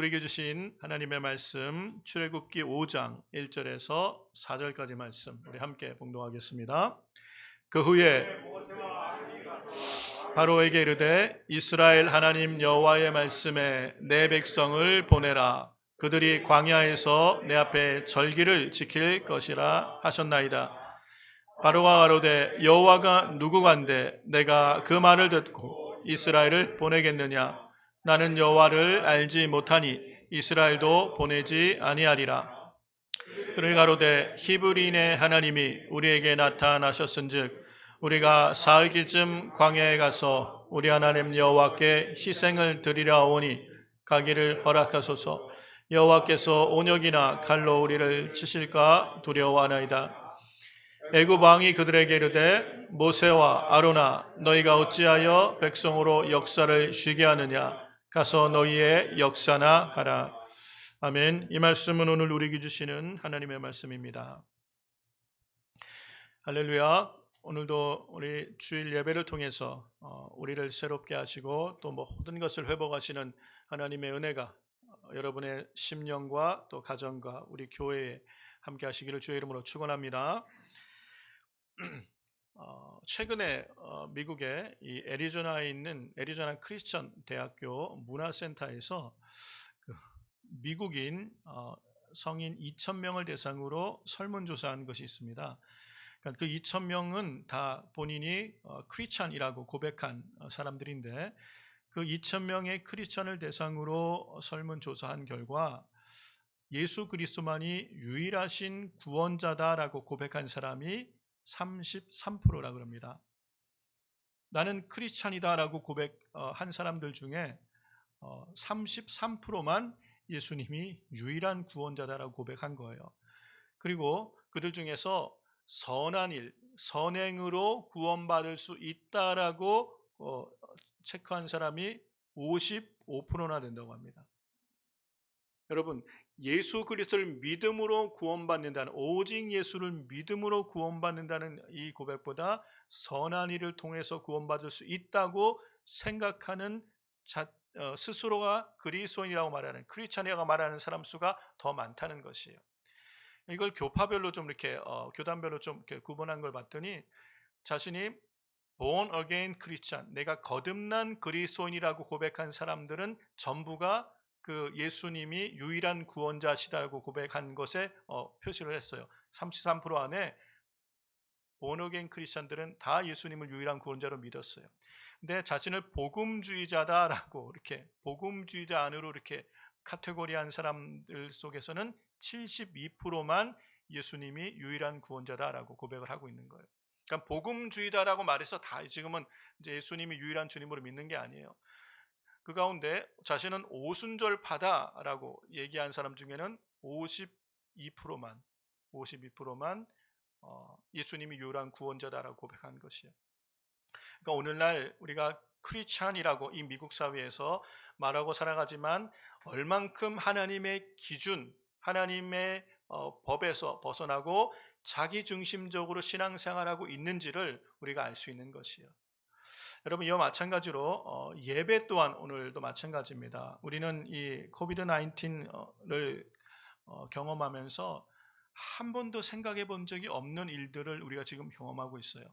우리에게 주신 하나님의 말씀 출애굽기 5장 1절에서 4절까지 말씀 우리 함께 봉독하겠습니다. 그 후에 바로에게 이르되 이스라엘 하나님 여호와의 말씀에 내 백성을 보내라. 그들이 광야에서 내 앞에 절기를 지킬 것이라 하셨나이다. 바로가 가로되 여호와가 누구간데 내가 그 말을 듣고 이스라엘을 보내겠느냐. 나는 여호와를 알지 못하니 이스라엘도 보내지 아니하리라. 그를 가로되 히브리인의 하나님이 우리에게 나타나셨은즉 우리가 사흘길쯤 광야에 가서 우리 하나님 여호와께 희생을 드리려 오니 가기를 허락하소서. 여호와께서 온역이나 칼로 우리를 치실까 두려워하나이다. 애굽 왕이 그들에게 이르되 모세와 아로나 너희가 어찌하여 백성으로 역사를 쉬게 하느냐. 가서 너희의 역사나 하라. 아멘. 이 말씀은 오늘 우리에게 주시는 하나님의 말씀입니다. 할렐루야. 오늘도 우리 주일 예배를 통해서 우리를 새롭게 하시고 또 모든 것을 회복하시는 하나님의 은혜가 여러분의 심령과 또 가정과 우리 교회에 함께 하시기를 주의 이름으로 축원합니다. 최근에 미국의 이 애리조나에 있는 애리조나 크리스천 대학교 문화센터에서 미국인 성인 2,000명을 대상으로 설문조사한 것이 있습니다. 그러니까 그 2,000명은 다 본인이 크리스천이라고 고백한 사람들인데 그 2,000명의 크리스천을 대상으로 설문조사한 결과 예수 그리스도만이 유일하신 구원자다라고 고백한 사람이 33%라고 합니다. 나는 크리스찬이다라고 고백한 사람들 중에 33%만 예수님이 유일한 구원자다라고 고백한 거예요. 그리고 그들 중에서 선한 일, 선행으로 구원받을 수 있다라고 체크한 사람이 55%나 된다고 합니다. 여러분, 예수 그리스도를 믿음으로 구원받는다는, 오직 예수를 믿음으로 구원받는다는 이 고백보다 선한 일을 통해서 구원받을 수 있다고 생각하는 스스로가 그리스도인이라고 말하는, 크리스찬이라고 말하는 사람 수가 더 많다는 것이에요. 이걸 교파별로 좀 이렇게 교단별로 좀 이렇게 구분한 걸 봤더니 자신이 born again Christian, 내가 거듭난 그리스도인이라고 고백한 사람들은 전부가 그 예수님이 유일한 구원자시다고 고백한 것에 표시를 했어요. 33% 안에 born again 크리스천들은 다 예수님을 유일한 구원자로 믿었어요. 근데 자신을 복음주의자다라고 이렇게 복음주의자 안으로 이렇게 카테고리한 사람들 속에서는 72%만 예수님이 유일한 구원자다라고 고백을 하고 있는 거예요. 그러니까 복음주의다라고 말해서 다 지금은 이제 예수님이 유일한 주님으로 믿는 게 아니에요. 그 가운데 자신은 오순절파다라고 얘기한 사람 중에는 52%만 예수님이 유일한 구원자다라고 고백한 것이에요. 그러니까 오늘날 우리가 크리스찬이라고 이 미국 사회에서 말하고 살아가지만 얼만큼 하나님의 기준, 하나님의 법에서 벗어나고 자기중심적으로 신앙생활하고 있는지를 우리가 알 수 있는 것이에요. 여러분, 이와 마찬가지로 예배 또한 오늘도 마찬가지입니다. 우리는 이 코비드 19를 경험하면서 한 번도 생각해 본 적이 없는 일들을 우리가 지금 경험하고 있어요.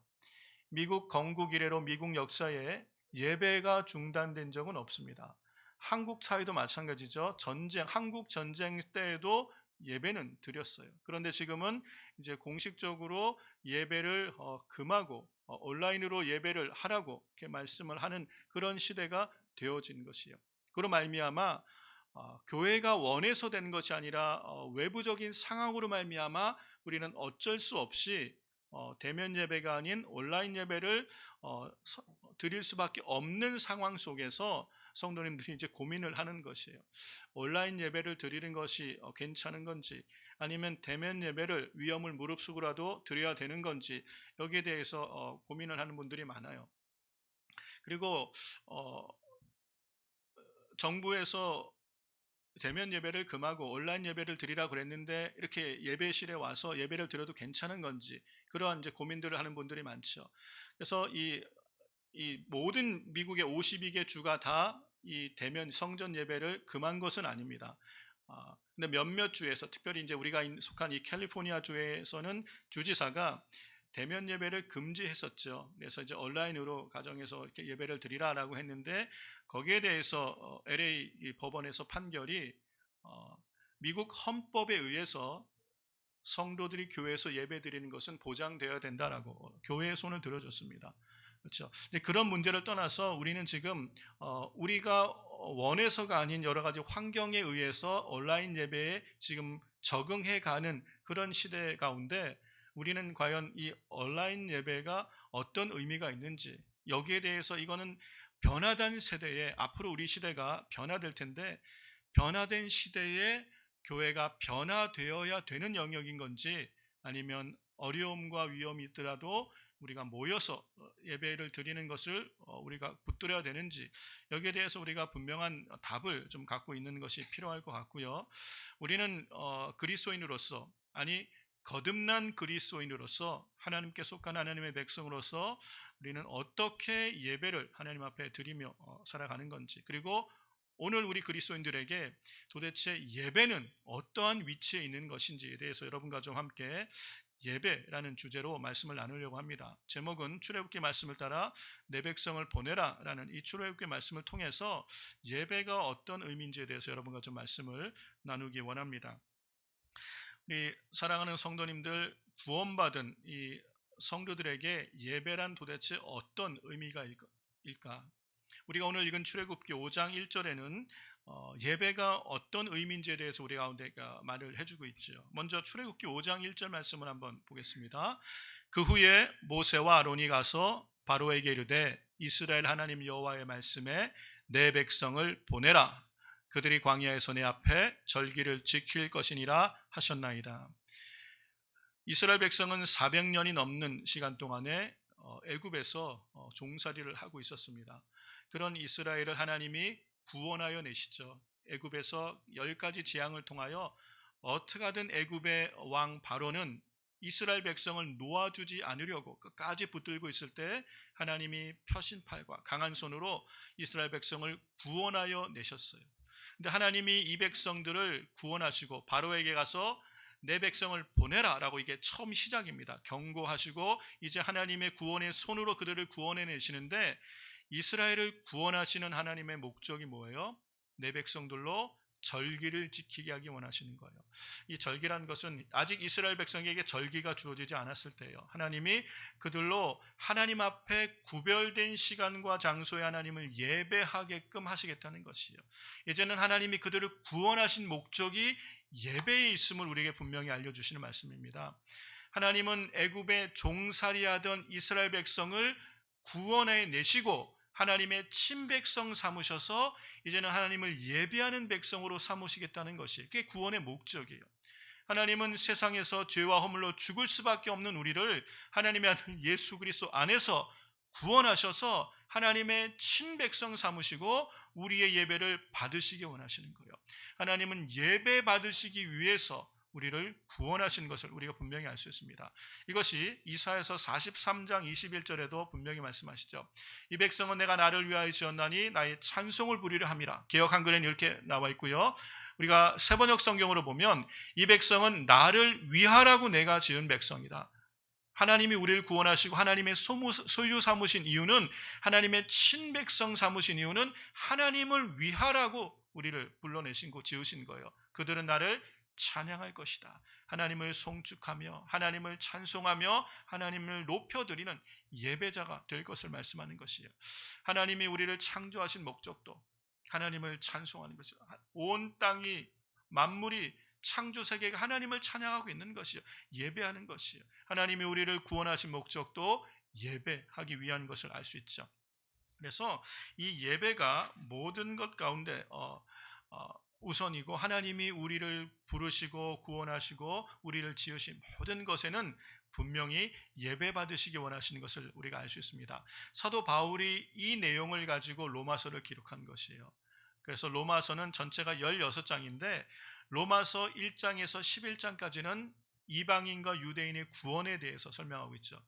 미국 건국 이래로 미국 역사에 예배가 중단된 적은 없습니다. 한국 사회도 마찬가지죠. 한국 전쟁 때에도 예배는 드렸어요. 그런데 지금은 이제 공식적으로 예배를 금하고 온라인으로 예배를 하라고 이렇게 말씀을 하는 그런 시대가 되어진 것이요. 그로 말미암아 교회가 원해서 된 것이 아니라 외부적인 상황으로 말미암아 우리는 어쩔 수 없이 대면 예배가 아닌 온라인 예배를 드릴 수밖에 없는 상황 속에서 성도님들이 이제 고민을 하는 것이에요. 온라인 예배를 드리는 것이 괜찮은 건지 아니면 대면 예배를 위험을 무릅쓰고라도 드려야 되는 건지 여기에 대해서 고민을 하는 분들이 많아요. 그리고 정부에서 대면 예배를 금하고 온라인 예배를 드리라 그랬는데 이렇게 예배실에 와서 예배를 드려도 괜찮은 건지 그러한 이제 고민들을 하는 분들이 많죠. 그래서 이 모든 미국의 52개 주가 다 이 대면 성전 예배를 금한 것은 아닙니다. 근데 몇몇 주에서, 특별히 이제 우리가 속한 이 캘리포니아 주에서는 주지사가 대면 예배를 금지했었죠. 그래서 이제 온라인으로 가정에서 이렇게 예배를 드리라라고 했는데, 거기에 대해서 LA 이 법원에서 판결이 미국 헌법에 의해서 성도들이 교회에서 예배 드리는 것은 보장되어야 된다라고 교회의 손을 들어줬습니다. 그렇죠. 근데 그런 문제를 떠나서 우리는 지금 우리가 원해서가 아닌 여러 가지 환경에 의해서 온라인 예배에 지금 적응해가는 그런 시대 가운데, 우리는 과연 이 온라인 예배가 어떤 의미가 있는지, 여기에 대해서 이거는 변화된 세대에, 앞으로 우리 시대가 변화될 텐데, 변화된 시대에 교회가 변화되어야 되는 영역인 건지, 아니면 어려움과 위험이 있더라도 우리가 모여서 예배를 드리는 것을 우리가 붙들어야 되는지, 여기에 대해서 우리가 분명한 답을 좀 갖고 있는 것이 필요할 것 같고요. 우리는 그리스도인으로서, 아니 거듭난 그리스도인으로서, 하나님께 속한 하나님의 백성으로서 우리는 어떻게 예배를 하나님 앞에 드리며 살아가는 건지, 그리고 오늘 우리 그리스도인들에게 도대체 예배는 어떠한 위치에 있는 것인지에 대해서 여러분과 좀 함께 예배라는 주제로 말씀을 나누려고 합니다. 제목은 출애굽기 말씀을 따라 내 백성을 보내라 라는 이 출애굽기 말씀을 통해서 예배가 어떤 의미인지에 대해서 여러분과 좀 말씀을 나누기 원합니다. 우리 사랑하는 성도님들, 구원받은 이 성도들에게 예배란 도대체 어떤 의미가 일까? 우리가 오늘 읽은 출애굽기 5장 1절에는 예배가 어떤 의미인지에 대해서 우리 가운데가 말을 해주고 있죠. 먼저 출애굽기 5장 1절 말씀을 한번 보겠습니다. 그 후에 모세와 아론이 가서 바로에게 이르되 이스라엘 하나님 여호와의 말씀에 내 백성을 보내라. 그들이 광야에서 내 앞에 절기를 지킬 것이니라 하셨나이다. 이스라엘 백성은 400년이 넘는 시간 동안에 애굽에서 종살이를 하고 있었습니다. 그런 이스라엘을 하나님이 구원하여 내시죠. 애굽에서 10가지 재앙을 통하여 어떻게 하든 애굽의 왕 바로는 이스라엘 백성을 놓아주지 않으려고 끝까지 붙들고 있을 때, 하나님이 펴신팔과 강한 손으로 이스라엘 백성을 구원하여 내셨어요. 근데 하나님이 이 백성들을 구원하시고 바로에게 가서 내 백성을 보내라 라고, 이게 처음 시작입니다. 경고하시고 이제 하나님의 구원의 손으로 그들을 구원해 내시는데, 이스라엘을 구원하시는 하나님의 목적이 뭐예요? 내 백성들로 절기를 지키게 하기 원하시는 거예요. 이 절기라는 것은 아직 이스라엘 백성에게 절기가 주어지지 않았을 때예요. 하나님이 그들로 하나님 앞에 구별된 시간과 장소에 하나님을 예배하게끔 하시겠다는 것이에요. 이제는 하나님이 그들을 구원하신 목적이 예배에 있음을 우리에게 분명히 알려주시는 말씀입니다. 하나님은 애굽에 종살이하던 이스라엘 백성을 구원해 내시고 하나님의 친백성 삼으셔서 이제는 하나님을 예배하는 백성으로 삼으시겠다는 것이, 그게 구원의 목적이에요. 하나님은 세상에서 죄와 허물로 죽을 수밖에 없는 우리를 하나님의 아들 예수 그리스도 안에서 구원하셔서 하나님의 친백성 삼으시고 우리의 예배를 받으시기 원하시는 거예요. 하나님은 예배 받으시기 위해서 우리를 구원하신 것을 우리가 분명히 알 수 있습니다. 이것이 이사야서 43장 21절에도 분명히 말씀하시죠. 이 백성은 내가 나를 위하여 지었나니 나의 찬송을 부리려 함이라. 개역 한글에는 이렇게 나와 있고요. 우리가 세번역 성경으로 보면 이 백성은 나를 위하라고 내가 지은 백성이다. 하나님이 우리를 구원하시고 하나님의 소유 삼으신 이유는, 하나님의 친백성 삼으신 이유는 하나님을 위하라고 우리를 불러내신 지으신 거예요. 그들은 나를 찬양할 것이다. 하나님을 송축하며 하나님을 찬송하며 하나님을 높여드리는 예배자가 될 것을 말씀하는 것이에요. 하나님이 우리를 창조하신 목적도 하나님을 찬송하는 것이에요. 온 땅이, 만물이, 창조 세계가 하나님을 찬양하고 있는 것이요, 예배하는 것이요. 하나님이 우리를 구원하신 목적도 예배하기 위한 것을 알 수 있죠. 그래서 이 예배가 모든 것 가운데 우선이고, 하나님이 우리를 부르시고 구원하시고 우리를 지으신 모든 것에는 분명히 예배 받으시기 원하시는 것을 우리가 알 수 있습니다. 사도 바울이 이 내용을 가지고 로마서를 기록한 것이에요. 그래서 로마서는 전체가 16장인데 로마서 1장에서 11장까지는 이방인과 유대인의 구원에 대해서 설명하고 있죠.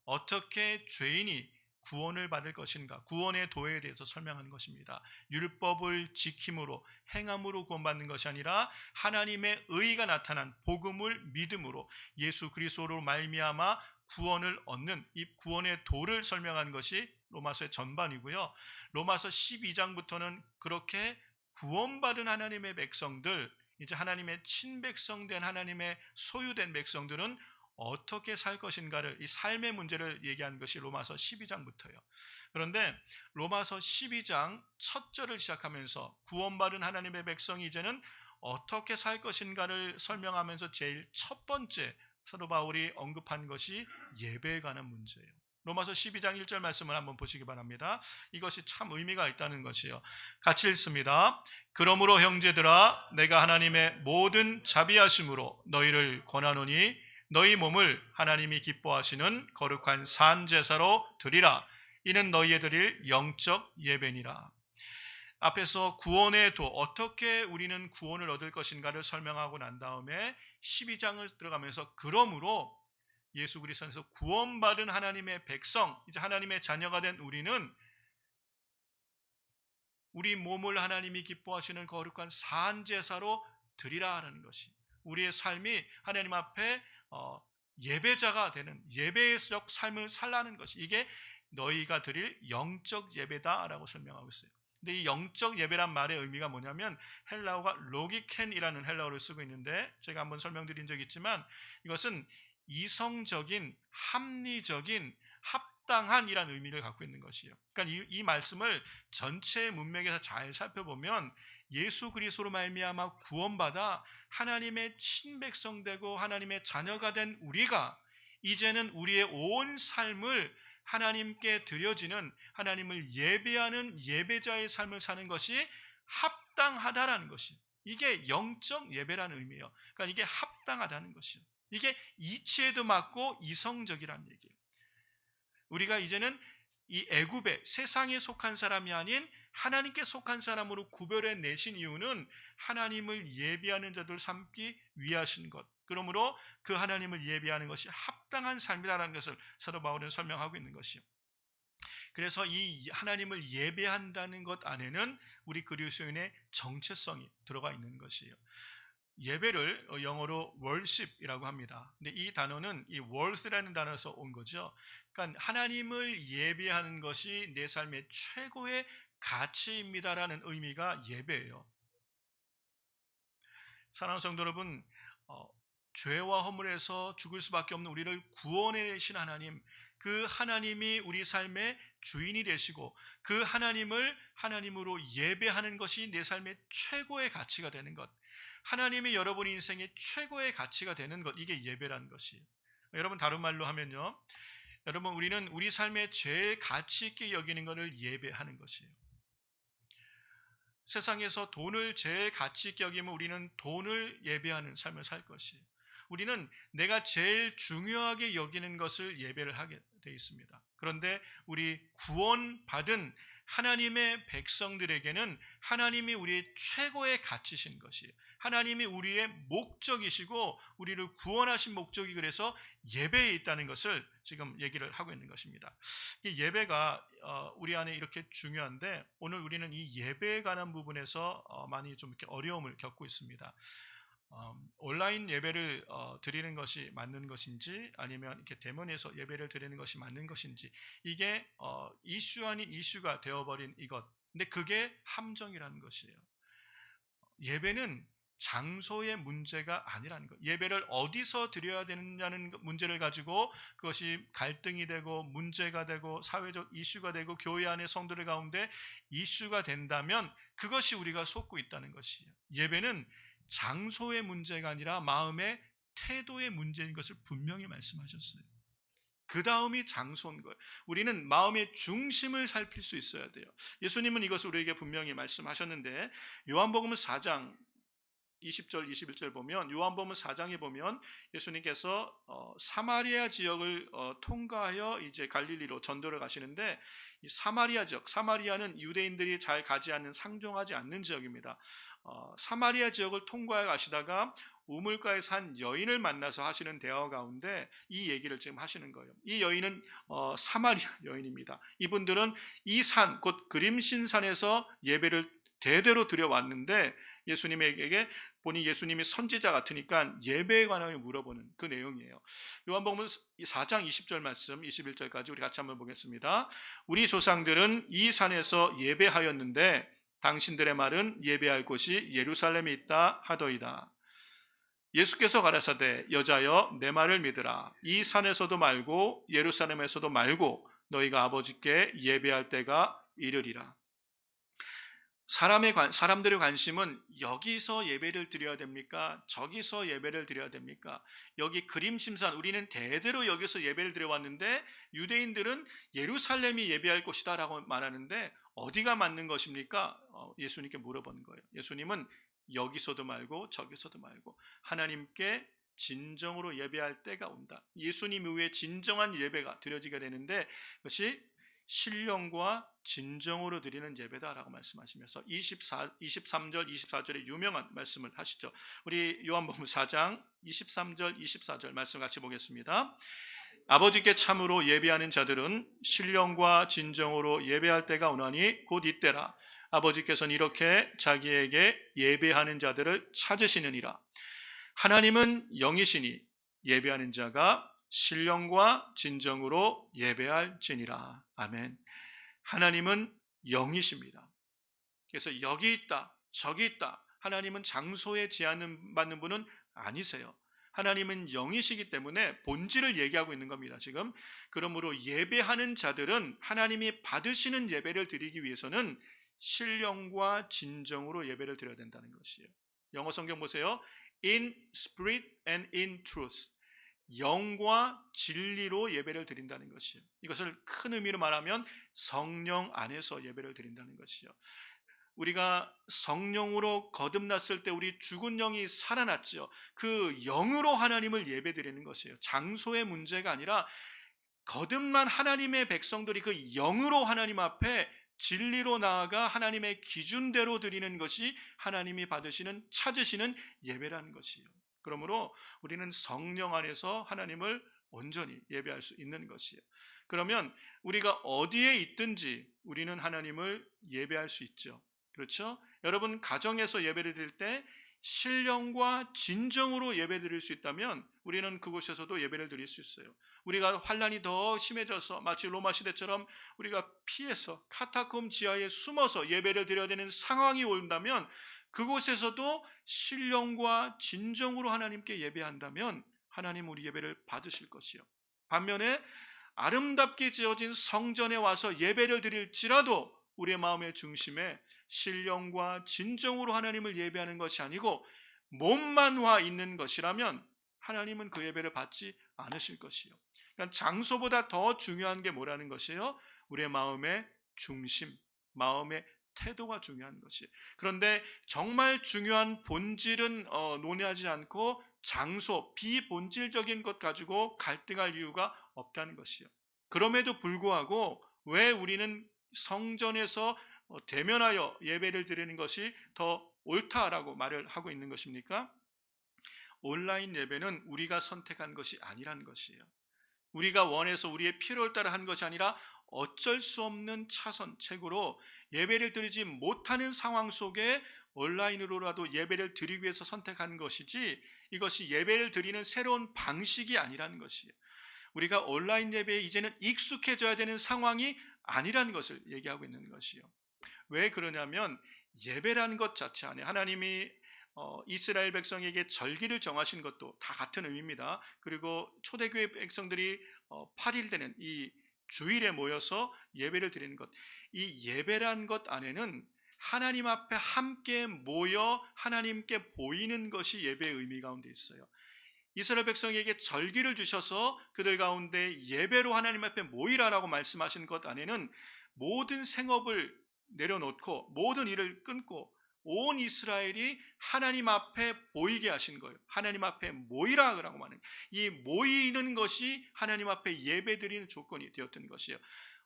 어떻게 죄인이 구원을 받을 것인가, 구원의 도에 대해서 설명하는 것입니다. 율법을 지킴으로 행함으로 구원받는 것이 아니라 하나님의 의가 나타난 복음을 믿음으로 예수 그리스도로 말미암아 구원을 얻는 이 구원의 도를 설명하는 것이 로마서의 전반이고요. 로마서 12장부터는 그렇게 구원받은 하나님의 백성들, 이제 하나님의 친백성된 하나님의 소유된 백성들은 어떻게 살 것인가를, 이 삶의 문제를 얘기하는 것이 로마서 12장부터예요. 그런데 로마서 12장 첫 절을 시작하면서 구원받은 하나님의 백성이 이제는 어떻게 살 것인가를 설명하면서 제일 첫 번째 사도 바울이 언급한 것이 예배에 관한 문제예요. 로마서 12장 1절 말씀을 한번 보시기 바랍니다. 이것이 참 의미가 있다는 것이요. 같이 읽습니다. 그러므로 형제들아, 내가 하나님의 모든 자비하심으로 너희를 권하노니 너희 몸을 하나님이 기뻐하시는 거룩한 산 제사로 드리라. 이는 너희의 드릴 영적 예배니라. 앞에서 구원의 도, 어떻게 우리는 구원을 얻을 것인가를 설명하고 난 다음에 12장을 들어가면서 그러므로 예수 그리스도에서 구원받은 하나님의 백성, 이제 하나님의 자녀가 된 우리는 우리 몸을 하나님이 기뻐하시는 거룩한 산 제사로 드리라라는 것이, 우리의 삶이 하나님 앞에 예배자가 되는 예배적 삶을 살라는 것이, 이게 너희가 드릴 영적 예배다라고 설명하고 있어요. 근데 이 영적 예배란 말의 의미가 뭐냐면 헬라어가 로기켄이라는 헬라어를 쓰고 있는데, 제가 한번 설명드린 적이 있지만 이것은 이성적인, 합리적인, 합당한이라는 의미를 갖고 있는 것이에요. 그러니까 이 말씀을 전체 문맥에서 잘 살펴보면 예수 그리스도로 말미암아 구원받아 하나님의 친백성 되고 하나님의 자녀가 된 우리가 이제는 우리의 온 삶을 하나님께 드려지는, 하나님을 예배하는 예배자의 삶을 사는 것이 합당하다라는 것이, 이게 영적 예배라는 의미예요. 그러니까 이게 합당하다는 것이요. 이게 이치에도 맞고 이성적이라는 얘기예요. 우리가 이제는 이 애굽의 세상에 속한 사람이 아닌 하나님께 속한 사람으로 구별해 내신 이유는 하나님을 예배하는 자들 삼기 위하신 것, 그러므로 그 하나님을 예배하는 것이 합당한 삶이라는 것을 사도 바울은 설명하고 있는 것이요. 그래서 이 하나님을 예배한다는 것 안에는 우리 그리스도인의 정체성이 들어가 있는 것이에요. 예배를 영어로 worship이라고 합니다. 근데 이 단어는 이 worth라는 단어에서 온 거죠. 그러니까 하나님을 예배하는 것이 내 삶의 최고의 가치입니다라는 의미가 예배예요. 사랑하는 성도 여러분, 죄와 허물에서 죽을 수밖에 없는 우리를 구원해 내신 하나님, 그 하나님이 우리 삶의 주인이 되시고 그 하나님을 하나님으로 예배하는 것이 내 삶의 최고의 가치가 되는 것, 하나님이 여러분 인생의 최고의 가치가 되는 것, 이게 예배라는 것이에요. 여러분, 다른 말로 하면요, 여러분, 우리는 우리 삶의 제일 가치 있게 여기는 것을 예배하는 것이에요. 세상에서 돈을 제일 가치 있게 여기면 우리는 돈을 예배하는 삶을 살 것이에요. 우리는 내가 제일 중요하게 여기는 것을 예배를 하게 되어 있습니다. 그런데 우리 구원받은 하나님의 백성들에게는 하나님이 우리의 최고의 가치신 것이에요. 하나님이 우리의 목적이시고 우리를 구원하신 목적이 그래서 예배에 있다는 것을 지금 얘기를 하고 있는 것입니다. 이 예배가 우리 안에 이렇게 중요한데, 오늘 우리는 이 예배에 관한 부분에서 많이 좀 이렇게 어려움을 겪고 있습니다. 온라인 예배를 드리는 것이 맞는 것인지, 아니면 이렇게 대면에서 예배를 드리는 것이 맞는 것인지, 이게 이슈 아닌 이슈가 되어버린 이것. 근데 그게 함정이라는 것이에요. 예배는 장소의 문제가 아니라는 것. 예배를 어디서 드려야 되느냐는 문제를 가지고 그것이 갈등이 되고 문제가 되고 사회적 이슈가 되고 교회 안의 성도들 가운데 이슈가 된다면 그것이 우리가 속고 있다는 것이에요. 예배는 장소의 문제가 아니라 마음의 태도의 문제인 것을 분명히 말씀하셨어요. 그 다음이 장소인 거예요. 우리는 마음의 중심을 살필 수 있어야 돼요. 예수님은 이것을 우리에게 분명히 말씀하셨는데, 요한복음 4장 20절 21절 보면, 요한복음 4장에 보면 예수님께서 사마리아 지역을 통과하여 이제 갈릴리로 전도를 가시는데, 이 사마리아 지역, 사마리아는 유대인들이 잘 가지 않는, 상종하지 않는 지역입니다. 사마리아 지역을 통과해 가시다가 우물가에서 한 여인을 만나서 하시는 대화 가운데 이 얘기를 지금 하시는 거예요. 이 여인은 사마리아 여인입니다. 이분들은 이 산, 곧 그림신산에서 예배를 대대로 드려왔는데, 예수님에게 보니 예수님이 선지자 같으니까 예배에 관하여 물어보는 그 내용이에요. 요한복음 4장 20절 말씀 21절까지 우리 같이 한번 보겠습니다. 우리 조상들은 이 산에서 예배하였는데 당신들의 말은 예배할 곳이 예루살렘에 있다 하더이다. 예수께서 가라사대 여자여 내 말을 믿으라. 이 산에서도 말고 예루살렘에서도 말고 너희가 아버지께 예배할 때가 이르리라. 사람들의 관심은 여기서 예배를 드려야 됩니까? 저기서 예배를 드려야 됩니까? 여기 그림심산, 우리는 대대로 여기서 예배를 드려왔는데 유대인들은 예루살렘이 예배할 곳이다 라고 말하는데 어디가 맞는 것입니까? 예수님께 물어보는 거예요. 예수님은 여기서도 말고 저기서도 말고 하나님께 진정으로 예배할 때가 온다. 예수님 이후에 진정한 예배가 드려지게 되는데 그것이 신령과 진정으로 드리는 예배다라고 말씀하시면서 23절 24절의 유명한 말씀을 하시죠. 우리 요한복음 4장 23절 24절 말씀 같이 보겠습니다. 아버지께 참으로 예배하는 자들은 신령과 진정으로 예배할 때가 오나니 곧 이때라. 아버지께서는 이렇게 자기에게 예배하는 자들을 찾으시느니라. 하나님은 영이시니 예배하는 자가 신령과 진정으로 예배할지니라. 아멘. 하나님은 영이십니다. 그래서 여기 있다, 저기 있다. 하나님은 장소에 제한받는 분은 아니세요. 하나님은 영이시기 때문에 본질을 얘기하고 있는 겁니다. 지금 그러므로 예배하는 자들은 하나님이 받으시는 예배를 드리기 위해서는 신령과 진정으로 예배를 드려야 된다는 것이에요. 영어 성경 보세요. In spirit and in truth. 영과 진리로 예배를 드린다는 것이에요. 이것을 큰 의미로 말하면 성령 안에서 예배를 드린다는 것이요. 우리가 성령으로 거듭났을 때 우리 죽은 영이 살아났죠. 그 영으로 하나님을 예배 드리는 것이에요. 장소의 문제가 아니라 거듭난 하나님의 백성들이 그 영으로 하나님 앞에 진리로 나아가 하나님의 기준대로 드리는 것이 하나님이 받으시는, 찾으시는 예배라는 것이에요. 그러므로 우리는 성령 안에서 하나님을 온전히 예배할 수 있는 것이에요. 그러면 우리가 어디에 있든지 우리는 하나님을 예배할 수 있죠. 그렇죠? 여러분 가정에서 예배를 드릴 때 신령과 진정으로 예배 드릴 수 있다면 우리는 그곳에서도 예배를 드릴 수 있어요. 우리가 환란이 더 심해져서 마치 로마 시대처럼 우리가 피해서 카타콤 지하에 숨어서 예배를 드려야 되는 상황이 온다면 그곳에서도 신령과 진정으로 하나님께 예배한다면 하나님 우리 예배를 받으실 것이요. 반면에 아름답게 지어진 성전에 와서 예배를 드릴지라도 우리의 마음의 중심에 신령과 진정으로 하나님을 예배하는 것이 아니고 몸만 와 있는 것이라면 하나님은 그 예배를 받지 않으실 것이요. 그러니까 장소보다 더 중요한 게 뭐라는 것이에요? 우리의 마음의 중심, 마음의 태도가 중요한 것이. 그런데 정말 중요한 본질은 논의하지 않고 장소, 비본질적인 것 가지고 갈등할 이유가 없다는 것이요. 그럼에도 불구하고 왜 우리는 성전에서 대면하여 예배를 드리는 것이 더 옳다라고 말을 하고 있는 것입니까? 온라인 예배는 우리가 선택한 것이 아니라는 것이에요. 우리가 원해서 우리의 필요를 따라 한 것이 아니라 어쩔 수 없는 차선책으로 예배를 드리지 못하는 상황 속에 온라인으로라도 예배를 드리기 위해서 선택한 것이지 이것이 예배를 드리는 새로운 방식이 아니라는 것이에요. 우리가 온라인 예배에 이제는 익숙해져야 되는 상황이 아니라는 것을 얘기하고 있는 것이요. 왜 그러냐면 예배라는 것 자체 안에 하나님이 이스라엘 백성에게 절기를 정하신 것도 다 같은 의미입니다. 그리고 초대교회 백성들이 8일 되는 이 주일에 모여서 예배를 드리는 것, 이 예배란 것 안에는 하나님 앞에 함께 모여 하나님께 보이는 것이 예배의 의미 가운데 있어요. 이스라엘 백성에게 절기를 주셔서 그들 가운데 예배로 하나님 앞에 모이라라고 말씀하신 것 안에는 모든 생업을 내려놓고 모든 일을 끊고 온 이스라엘이 하나님 앞에 보이게 하신 거예요. 하나님 앞에 모이라고 하는, 이 모이는 것이 하나님 앞에 예배드리는 조건이 되었던 것이에요.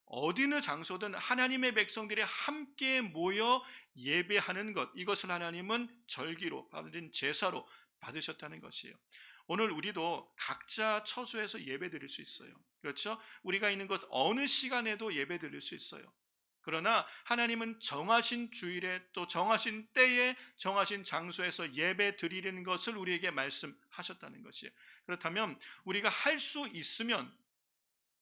어디는 장소든 하나님의 백성들이 함께 모여 예배하는 것, 이것을 하나님은 절기로 받은 제사로 받으셨다는 것이에요. 오늘 우리도 각자 처소에서 예배 드릴 수 있어요. 그렇죠? 우리가 있는 곳 어느 시간에도 예배 드릴 수 있어요. 그러나 하나님은 정하신 주일에, 또 정하신 때에, 정하신 장소에서 예배 드리는 것을 우리에게 말씀하셨다는 것이에요. 그렇다면 우리가 할 수 있으면,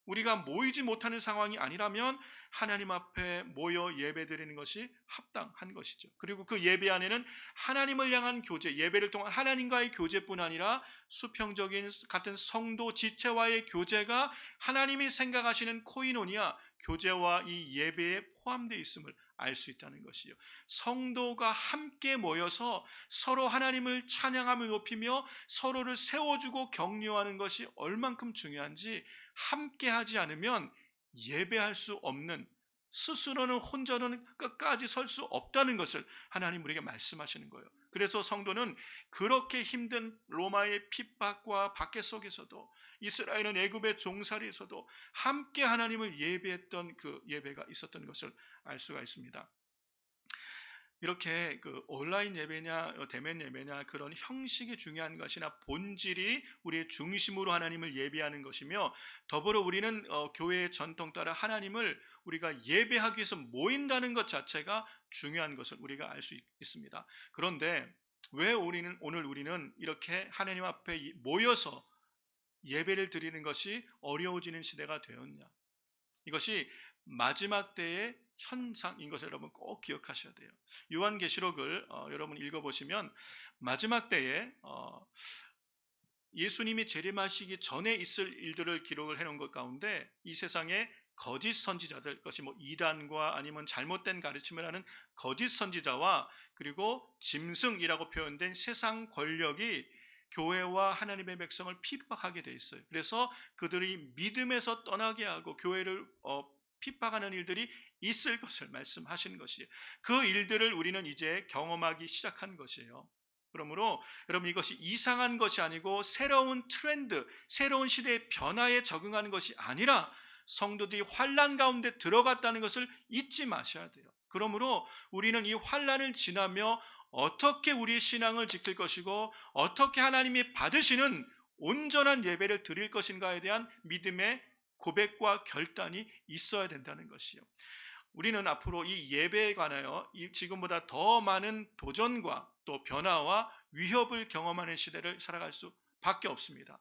우리가 모이지 못하는 상황이 아니라면 하나님 앞에 모여 예배드리는 것이 합당한 것이죠. 그리고 그 예배 안에는 하나님을 향한 교제, 예배를 통한 하나님과의 교제뿐 아니라 수평적인 같은 성도 지체와의 교제가 하나님이 생각하시는 코이노니아, 교제와 이 예배에 포함되어 있음을 알 수 있다는 것이요. 성도가 함께 모여서 서로 하나님을 찬양하며 높이며 서로를 세워주고 격려하는 것이 얼만큼 중요한지, 함께 하지 않으면 예배할 수 없는, 스스로는 혼자는 끝까지 설 수 없다는 것을 하나님 우리에게 말씀하시는 거예요. 그래서 성도는 그렇게 힘든 로마의 핍박과 박해 속에서도, 이스라엘은 애굽의 종살이에서도 함께 하나님을 예배했던 그 예배가 있었던 것을 알 수가 있습니다. 이렇게 그 온라인 예배냐 대면 예배냐 그런 형식이 중요한 것이나 본질이 우리의 중심으로 하나님을 예배하는 것이며, 더불어 우리는 교회의 전통 따라 하나님을 우리가 예배하기 위해서 모인다는 것 자체가 중요한 것을 우리가 알 수 있습니다. 그런데 왜 오늘 우리는 이렇게 하나님 앞에 모여서 예배를 드리는 것이 어려워지는 시대가 되었냐? 이것이 마지막 때의 현상인 것을 여러분 꼭 기억하셔야 돼요. 요한계시록을 여러분 읽어보시면 마지막 때에 예수님이 재림하시기 전에 있을 일들을 기록을 해놓은 것 가운데, 이 세상에 거짓 선지자들, 것이 뭐 이단과 아니면 잘못된 가르침을 하는 거짓 선지자와, 그리고 짐승이라고 표현된 세상 권력이 교회와 하나님의 백성을 핍박하게 돼 있어요. 그래서 그들이 믿음에서 떠나게 하고 교회를 핍박하는 일들이 있을 것을 말씀하신 것이에요. 그 일들을 우리는 이제 경험하기 시작한 것이에요. 그러므로 여러분, 이것이 이상한 것이 아니고 새로운 트렌드, 새로운 시대의 변화에 적응하는 것이 아니라 성도들이 환난 가운데 들어갔다는 것을 잊지 마셔야 돼요. 그러므로 우리는 이 환난을 지나며 어떻게 우리의 신앙을 지킬 것이고 어떻게 하나님이 받으시는 온전한 예배를 드릴 것인가에 대한 믿음의 고백과 결단이 있어야 된다는 것이요. 우리는 앞으로 이 예배에 관하여 지금보다 더 많은 도전과 또 변화와 위협을 경험하는 시대를 살아갈 수밖에 없습니다.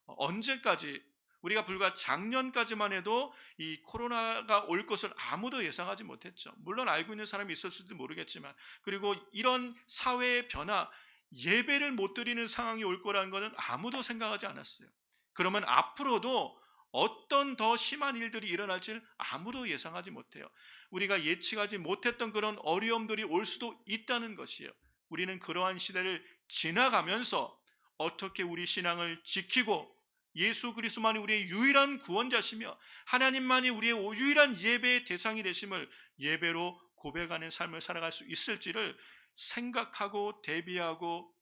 언제까지, 우리가 불과 작년까지만 해도 이 코로나가 올 것을 아무도 예상하지 못했죠. 물론 알고 있는 사람이 있었을지도 모르겠지만, 그리고 이런 사회의 변화, 예배를 못 드리는 상황이 올 거라는 것은 아무도 생각하지 않았어요. 그러면 앞으로도 어떤 더 심한 일들이 일어날지를 아무도 예상하지 못해요. 우리가 예측하지 못했던 그런 어려움들이 올 수도 있다는 것이에요. 우리는 그러한 시대를 지나가면서 어떻게 우리 신앙을 지키고 예수 그리스도만이 우리의 유일한 구원자시며 하나님만이 우리의 유일한 예배의 대상이 되심을 예배로 고백하는 삶을 살아갈 수 있을지를 생각하고 대비하고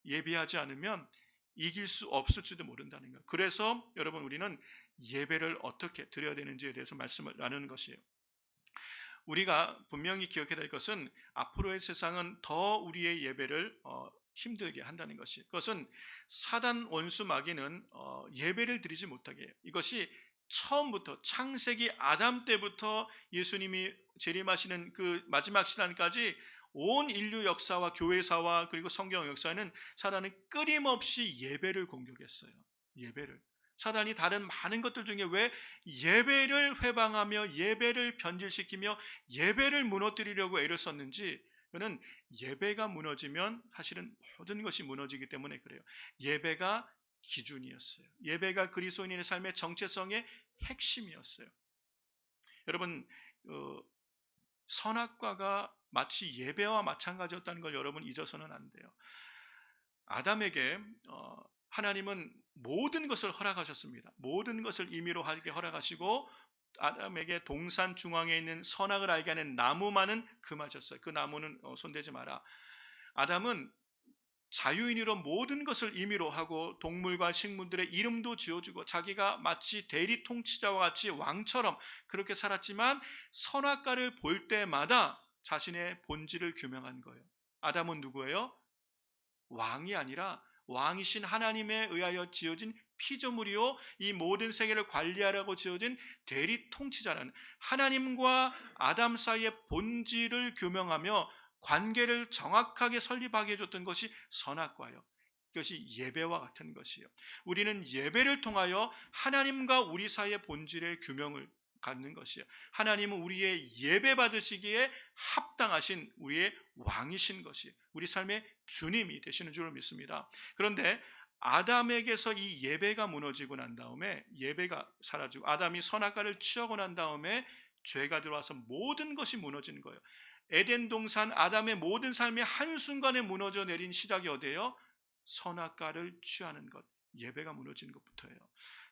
예배하지 않으면 이길 수 없을지도 모른다는 것. 그래서 여러분, 우리는 예배를 어떻게 드려야 되는지에 대해서 말씀을 나누는 것이에요. 우리가 분명히 기억해야 될 것은 앞으로의 세상은 더 우리의 예배를 힘들게 한다는 것이, 그것은 사단 원수 마귀는 예배를 드리지 못하게 해요. 이것이 처음부터 창세기 아담 때부터 예수님이 재림하시는 그 마지막 시간까지 온 인류 역사와 교회사와 그리고 성경 역사에는 사단은 끊임없이 예배를 공격했어요. 예배를. 사단이 다른 많은 것들 중에 왜 예배를 회방하며 예배를 변질시키며 예배를 무너뜨리려고 애를 썼는지, 그는 예배가 무너지면 사실은 모든 것이 무너지기 때문에 그래요. 예배가 기준이었어요. 예배가 그리스도인의 삶의 정체성의 핵심이었어요. 여러분, 선악과가 마치 예배와 마찬가지였다는 걸 여러분 잊어서는 안 돼요. 아담에게 하나님은 모든 것을 허락하셨습니다. 모든 것을 임의로 하게 허락하시고 아담에게 동산 중앙에 있는 선악을 알게 하는 나무만은 금하셨어요. 그 나무는 손대지 마라. 아담은 자유인으로 모든 것을 임의로 하고 동물과 식물들의 이름도 지어주고 자기가 마치 대리 통치자와 같이 왕처럼 그렇게 살았지만 선악과를 볼 때마다 자신의 본질을 규명한 거예요. 아담은 누구예요? 왕이 아니라 왕이신 하나님에 의하여 지어진 피조물이요, 이 모든 세계를 관리하라고 지어진 대리 통치자라는 하나님과 아담 사이의 본질을 규명하며 관계를 정확하게 설립하게 해줬던 것이 선악과예요. 그것이 예배와 같은 것이에요. 우리는 예배를 통하여 하나님과 우리 사이의 본질의 규명을 갖는 것이에요. 하나님은 우리의 예배 받으시기에 합당하신 우리의 왕이신 것이 우리 삶의 주님이 되시는 줄을 믿습니다. 그런데 아담에게서 이 예배가 무너지고 난 다음에, 예배가 사라지고 아담이 선악과를 취하고 난 다음에 죄가 들어와서 모든 것이 무너지는 거예요. 에덴 동산 아담의 모든 삶이 한순간에 무너져 내린 시작이 어디예요? 선악과를 취하는 것, 예배가 무너지는 것부터예요.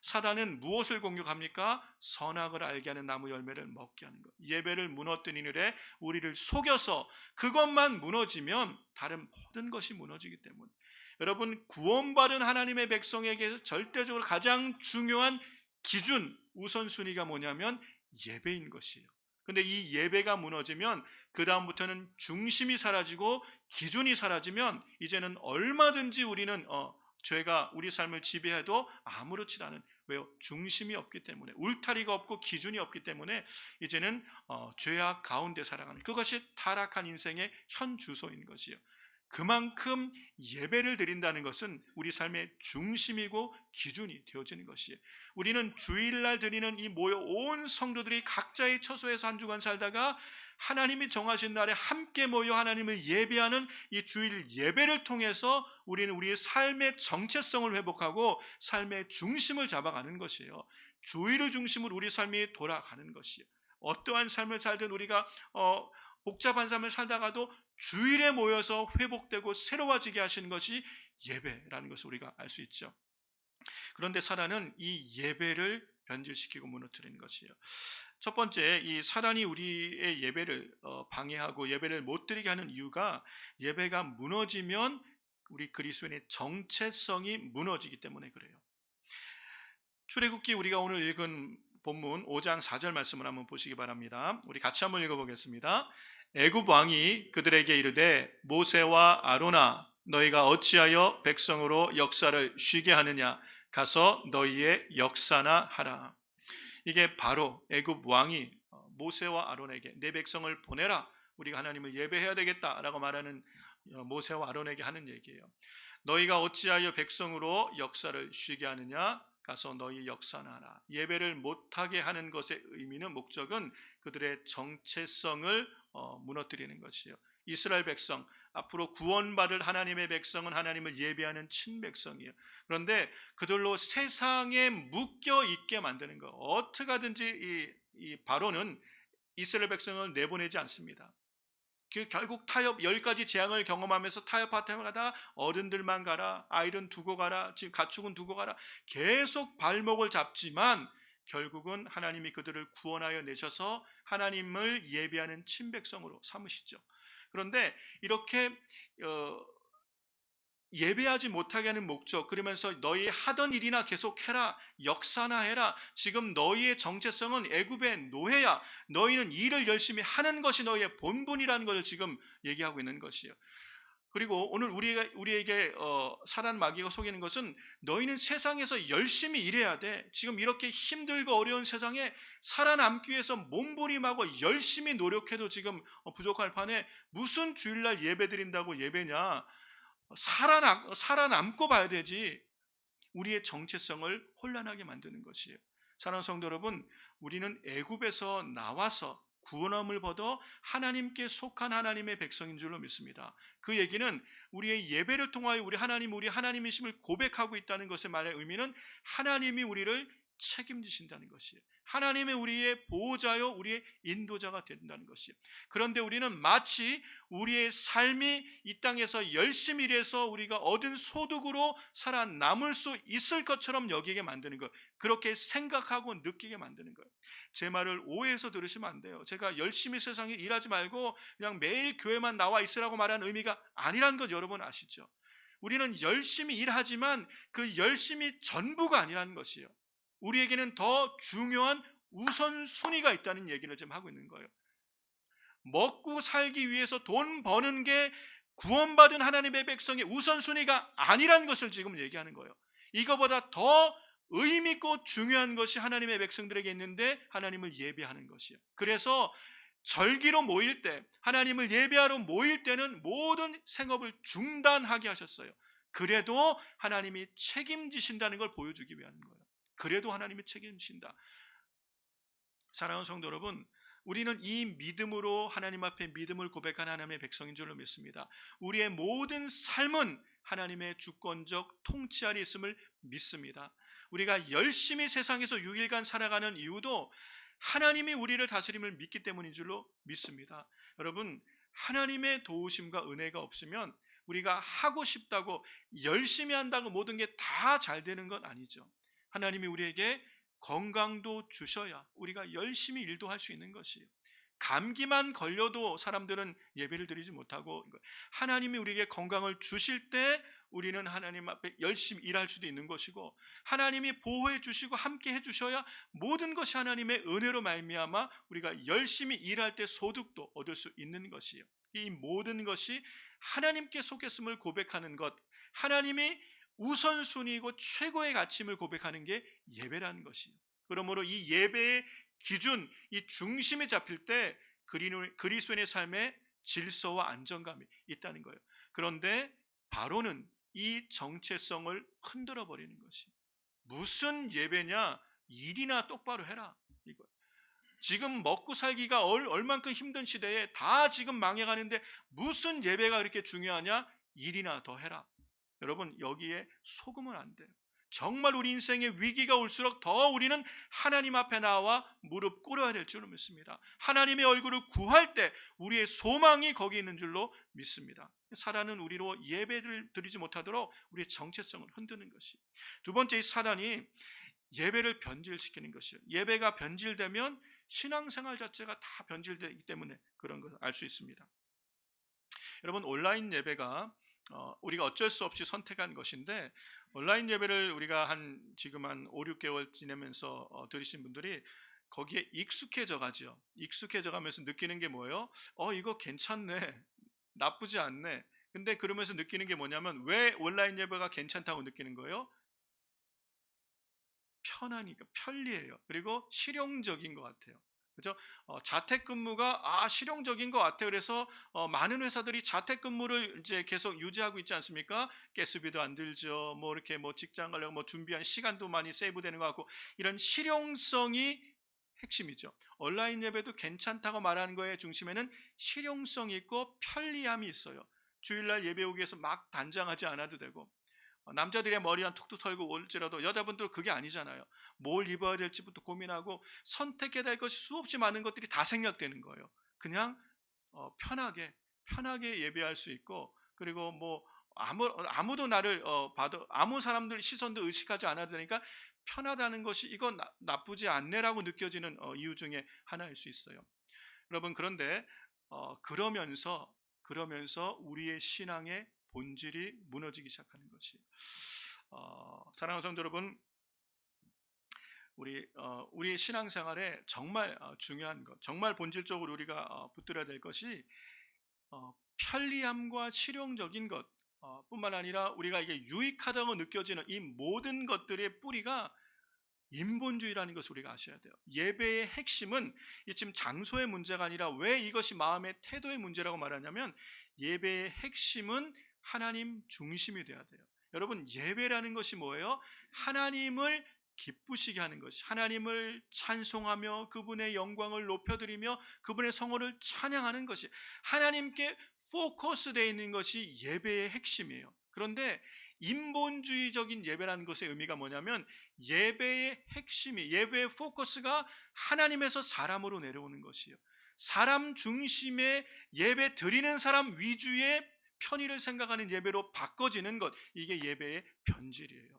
사단은 무엇을 공격합니까? 선악을 알게 하는 나무 열매를 먹게 하는 것. 예배를 무너뜨린 일에 우리를 속여서 그것만 무너지면 다른 모든 것이 무너지기 때문에, 여러분, 구원받은 하나님의 백성에게 절대적으로 가장 중요한 기준, 우선순위가 뭐냐면 예배인 것이에요. 근데 이 예배가 무너지면 그 다음부터는 중심이 사라지고 기준이 사라지면 이제는 얼마든지 우리는 죄가 우리 삶을 지배해도 아무렇지 않은, 왜요? 중심이 없기 때문에, 울타리가 없고 기준이 없기 때문에 이제는 죄악 가운데 살아가는, 그것이 타락한 인생의 현 주소인 것이에요. 그만큼 예배를 드린다는 것은 우리 삶의 중심이고 기준이 되어지는 것이에요. 우리는 주일날 드리는 이 모여 온 성도들이 각자의 처소에서 한 주간 살다가 하나님이 정하신 날에 함께 모여 하나님을 예배하는 이 주일 예배를 통해서 우리는 우리의 삶의 정체성을 회복하고 삶의 중심을 잡아가는 것이에요. 주일을 중심으로 우리 삶이 돌아가는 것이에요. 어떠한 삶을 살든 우리가 복잡한 삶을 살다가도 주일에 모여서 회복되고 새로워지게 하시는 것이 예배라는 것을 우리가 알 수 있죠. 그런데 사단은 이 예배를 변질시키고 무너뜨리는 것이에요. 첫 번째, 이 사단이 우리의 예배를 방해하고 예배를 못 드리게 하는 이유가, 예배가 무너지면 우리 그리스도인의 정체성이 무너지기 때문에 그래요. 출애굽기 우리가 오늘 읽은 본문 5장 4절 말씀을 한번 보시기 바랍니다. 우리 같이 한번 읽어보겠습니다. 애굽 왕이 그들에게 이르되 모세와 아론아, 너희가 어찌하여 백성으로 역사를 쉬게 하느냐? 가서 너희의 역사나 하라. 이게 바로 애굽 왕이 모세와 아론에게 내 백성을 보내라, 우리가 하나님을 예배해야 되겠다라고 말하는 모세와 아론에게 하는 얘기예요. 너희가 어찌하여 백성으로 역사를 쉬게 하느냐? 가서 너희 역사나 하라. 예배를 못하게 하는 것의 의미는, 목적은 그들의 정체성을 무너뜨리는 것이에요. 이스라엘 백성, 앞으로 구원받을 하나님의 백성은 하나님을 예배하는 친백성이에요. 그런데 그들로 세상에 묶여 있게 만드는 것, 어떻게 하든지 이 바로는 이스라엘 백성을 내보내지 않습니다. 결국 타협, 10가지 재앙을 경험하면서 타협하다가 어른들만 가라, 아이는 두고 가라, 지금 가축은 두고 가라, 계속 발목을 잡지만 결국은 하나님이 그들을 구원하여 내셔서 하나님을 예배하는 친백성으로 삼으시죠. 그런데 이렇게 예배하지 못하게 하는 목적, 그러면서 너희 하던 일이나 계속해라, 역사나 해라, 지금 너희의 정체성은 애굽의 노예야, 너희는 일을 열심히 하는 것이 너희의 본분이라는 것을 지금 얘기하고 있는 것이에요. 그리고 오늘 우리에게 사단 마귀가 속이는 것은, 너희는 세상에서 열심히 일해야 돼, 지금 이렇게 힘들고 어려운 세상에 살아남기 위해서 몸부림하고 열심히 노력해도 지금 부족할 판에 무슨 주일날 예배 드린다고 예배냐, 살아남고 봐야 되지. 우리의 정체성을 혼란하게 만드는 것이에요. 사랑하는 성도 여러분, 우리는 애굽에서 나와서 구원함을 받아 하나님께 속한 하나님의 백성인 줄로 믿습니다. 그 얘기는 우리의 예배를 통하여 우리 하나님이심을 고백하고 있다는 것의 말의 의미는, 하나님이 우리를 책임지신다는 것이에요. 하나님의 우리의 보호자요, 우리의 인도자가 된다는 것이에요. 그런데 우리는 마치 우리의 삶이 이 땅에서 열심히 일해서 우리가 얻은 소득으로 살아남을 수 있을 것처럼 여기게 만드는 거예요. 그렇게 생각하고 느끼게 만드는 거예요. 제 말을 오해해서 들으시면 안 돼요. 제가 열심히 세상에 일하지 말고 그냥 매일 교회만 나와 있으라고 말하는 의미가 아니라는 것 여러분 아시죠? 우리는 열심히 일하지만 그 열심이 전부가 아니라는 것이에요. 우리에게는 더 중요한 우선순위가 있다는 얘기를 지금 하고 있는 거예요. 먹고 살기 위해서 돈 버는 게 구원받은 하나님의 백성의 우선순위가 아니라는 것을 지금 얘기하는 거예요. 이거보다 더 의미 있고 중요한 것이 하나님의 백성들에게 있는데 하나님을 예배하는 것이에요. 그래서 절기로 모일 때, 하나님을 예배하러 모일 때는 모든 생업을 중단하게 하셨어요. 그래도 하나님이 책임지신다는 걸 보여주기 위한 거예요. 그래도 하나님이 책임지신다. 사랑하는 성도 여러분, 우리는 이 믿음으로 하나님 앞에 믿음을 고백하는 하나님의 백성인 줄로 믿습니다. 우리의 모든 삶은 하나님의 주권적 통치 아래 있음을 믿습니다. 우리가 열심히 세상에서 6일간 살아가는 이유도 하나님이 우리를 다스림을 믿기 때문인 줄로 믿습니다. 여러분, 하나님의 도우심과 은혜가 없으면 우리가 하고 싶다고 열심히 한다고 모든 게 다 잘 되는 건 아니죠. 하나님이 우리에게 건강도 주셔야 우리가 열심히 일도 할 수 있는 것이에요. 감기만 걸려도 사람들은 예배를 드리지 못하고, 하나님이 우리에게 건강을 주실 때 우리는 하나님 앞에 열심히 일할 수도 있는 것이고, 하나님이 보호해 주시고 함께 해 주셔야 모든 것이 하나님의 은혜로 말미암아 우리가 열심히 일할 때 소득도 얻을 수 있는 것이에요. 이 모든 것이 하나님께 속했음을 고백하는 것, 하나님이 우선순위이고 최고의 가치임을 고백하는 게 예배라는 것이에요. 그러므로 이 예배의 기준, 이 중심에 잡힐 때 그리스도인의 삶에 질서와 안정감이 있다는 거예요. 그런데 바로는 이 정체성을 흔들어 버리는 것이, 무슨 예배냐, 일이나 똑바로 해라 이거예요. 지금 먹고 살기가 얼만큼 힘든 시대에 다 지금 망해가는데 무슨 예배가 그렇게 중요하냐, 일이나 더 해라. 여러분, 여기에 속으면 안 돼요. 정말 우리 인생의 위기가 올수록 더 우리는 하나님 앞에 나와 무릎 꿇어야 될 줄로 믿습니다. 하나님의 얼굴을 구할 때 우리의 소망이 거기 있는 줄로 믿습니다. 사단은 우리로 예배를 드리지 못하도록 우리의 정체성을 흔드는 것이. 두 번째, 이 사단이 예배를 변질시키는 것이요. 예배가 변질되면 신앙생활 자체가 다 변질되기 때문에 그런 것을 알 수 있습니다. 여러분, 온라인 예배가 우리가 어쩔 수 없이 선택한 것인데, 온라인 예배를 우리가 지금 한 5, 6개월 지내면서 들으신 분들이 거기에 익숙해져 가죠. 익숙해져 가면서 느끼는 게 뭐예요? 이거 괜찮네, 나쁘지 않네. 근데 그러면서 느끼는 게 뭐냐면, 왜 온라인 예배가 괜찮다고 느끼는 거예요? 편하니까, 편리해요. 그리고 실용적인 것 같아요. 그죠? 자택근무가 실용적인 것 같아요. 그래서 많은 회사들이 자택근무를 이제 계속 유지하고 있지 않습니까? 가스비도 안 들죠. 뭐 이렇게 뭐 직장 가려고 뭐 준비한 시간도 많이 세이브되는 것 같고, 이런 실용성이 핵심이죠. 온라인 예배도 괜찮다고 말하는 거의 중심에는 실용성이 있고 편리함이 있어요. 주일날 예배 오기 위해서 막 단장하지 않아도 되고, 남자들의 머리만 툭툭 털고 올지라도 여자분들은 그게 아니잖아요. 뭘 입어야 될지부터 고민하고 선택해야 될 것이 수없이 많은 것들이 다 생략되는 거예요. 그냥 편하게 예배할 수 있고, 그리고 뭐 아무도 나를 봐도, 아무 사람들 시선도 의식하지 않아도 되니까 편하다는 것이, 이건 나쁘지 않네라고 느껴지는 이유 중에 하나일 수 있어요. 여러분, 그런데 그러면서 우리의 신앙의 본질이 무너지기 시작하는 것이, 사랑하는 성도 여러분, 우리 신앙생활에 정말 중요한 것, 정말 본질적으로 우리가 붙들어야 될 것이 편리함과 실용적인 것 뿐만 아니라, 우리가 이게 유익하다고 느껴지는 이 모든 것들의 뿌리가 인본주의라는 것을 우리가 아셔야 돼요. 예배의 핵심은 지금 장소의 문제가 아니라, 왜 이것이 마음의 태도의 문제라고 말하냐면, 예배의 핵심은 하나님 중심이 돼야 돼요. 여러분, 예배라는 것이 뭐예요? 하나님을 기쁘시게 하는 것이, 하나님을 찬송하며 그분의 영광을 높여드리며 그분의 성호를 찬양하는 것이, 하나님께 포커스되어 있는 것이 예배의 핵심이에요. 그런데 인본주의적인 예배라는 것의 의미가 뭐냐면 예배의 핵심이, 예배의 포커스가 하나님에서 사람으로 내려오는 것이에요. 사람 중심의 예배 드리는 사람 위주의 편의를 생각하는 예배로 바꿔지는 것, 이게 예배의 변질이에요.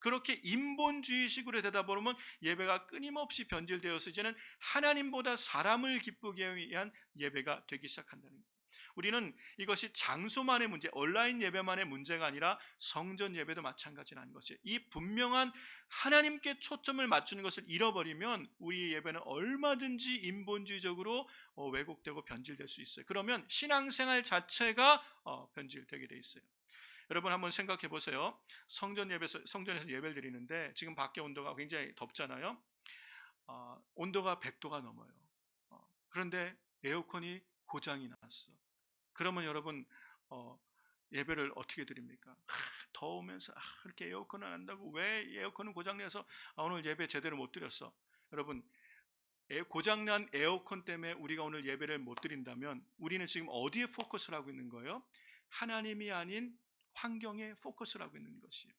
그렇게 인본주의식으로 되다 보면 예배가 끊임없이 변질되어서 이제는 하나님보다 사람을 기쁘게 위한 예배가 되기 시작한다는 거예요. 우리는 이것이 장소만의 문제, 온라인 예배만의 문제가 아니라 성전 예배도 마찬가지라는 것이에요. 이 분명한 하나님께 초점을 맞추는 것을 잃어버리면 우리 예배는 얼마든지 인본주의적으로 왜곡되고 변질될 수 있어요. 그러면 신앙생활 자체가 변질되게 돼 있어요. 여러분 한번 생각해 보세요. 성전에서 예배를 드리는데 지금 밖에 온도가 굉장히 덥잖아요. 온도가 100도가 넘어요. 그런데 에어컨이 고장이 났어. 그러면 여러분 예배를 어떻게 드립니까? 더우면서 그렇게 에어컨을 안 한다고 왜 에어컨은 고장내서 오늘 예배 제대로 못 드렸어. 여러분 고장난 에어컨 때문에 우리가 오늘 예배를 못 드린다면 우리는 지금 어디에 포커스를 하고 있는 거예요? 하나님이 아닌 환경에 포커스를 하고 있는 것이에요.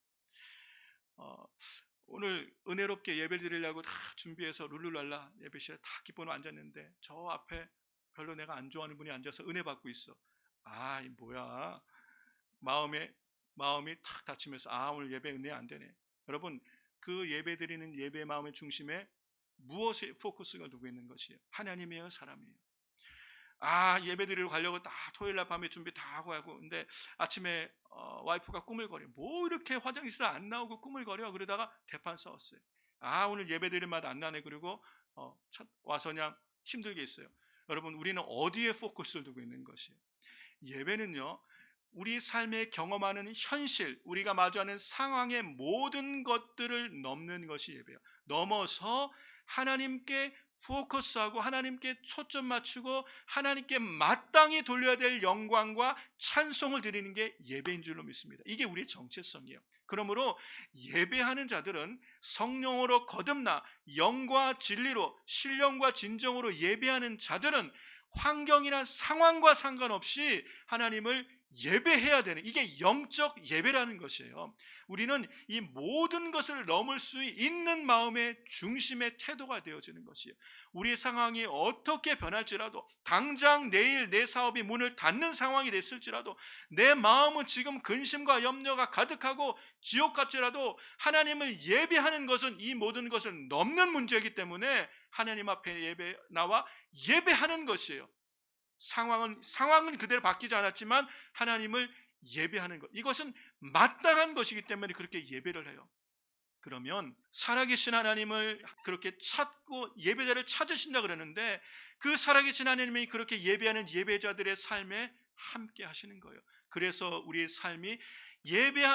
오늘 은혜롭게 예배를 드리려고 다 준비해서 룰루랄라 예배실에 다 기뻐놓고 앉았는데 저 앞에 별로 내가 안 좋아하는 분이 앉아서 은혜 받고 있어. 이 뭐야, 마음이 탁 닫히면서 오늘 예배 은혜 안 되네. 여러분 그 예배 드리는 예배의 마음의 중심에 무엇에 포커스가 두고 있는 것이에요? 하나님이에요, 사람이에요? 예배 드리러 가려고 다 토요일날 밤에 준비 다 하고 근데 아침에 와이프가 꾸물거려. 뭐 이렇게 화장실에서 안 나오고 꾸물거려. 그러다가 대판 싸웠어요. 오늘 예배 드릴 맛 안 나네. 그리고 와서 그냥 힘들게 있어요. 여러분 우리는 어디에 포커스를 두고 있는 것이에요? 예배는요, 우리 삶에 경험하는 현실, 우리가 마주하는 상황의 모든 것들을 넘는 것이 예배예요. 넘어서 하나님께 포커스하고 하나님께 초점 맞추고 하나님께 마땅히 돌려야 될 영광과 찬송을 드리는 게 예배인 줄로 믿습니다. 이게 우리의 정체성이에요. 그러므로 예배하는 자들은 성령으로 거듭나 영과 진리로 신령과 진정으로 예배하는 자들은 환경이나 상황과 상관없이 하나님을 예배해야 되는, 이게 영적 예배라는 것이에요. 우리는 이 모든 것을 넘을 수 있는 마음의 중심의 태도가 되어지는 것이에요. 우리의 상황이 어떻게 변할지라도, 당장 내일 내 사업이 문을 닫는 상황이 됐을지라도, 내 마음은 지금 근심과 염려가 가득하고 지옥 같지라도 하나님을 예배하는 것은 이 모든 것을 넘는 문제이기 때문에 하나님 앞에 나와 예배하는 것이에요. 상황은 그대로 바뀌지 않았지만 하나님을 예배하는 것, 이것은 마땅한 것이기 때문에 그렇게 예배를 해요. 그러면 살아계신 하나님을 그렇게 찾고 예배자를 찾으신다 그러는데 그 살아계신 하나님이 그렇게 예배하는 예배자들의 삶에 함께 하시는 거예요. 그래서 우리의 삶이